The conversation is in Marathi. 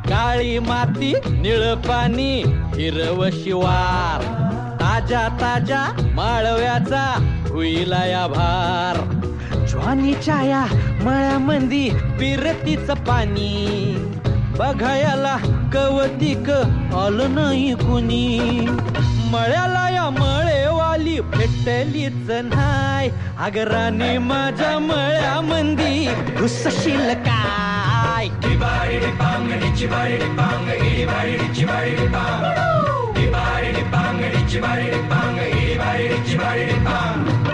काळी माती निळ पाणी हिरव शिवार ताजा ताजा माळव्याचा होईला या भार ज्वानीच्या या मळ्यामंदी पिरतीच पाणी बघायला कवतिक आलं नाही कुणी मळ्याला या मळेवाली भेटलीच नाय अगराने माझ्या मळ्यामंदी घुसशील काय Bang,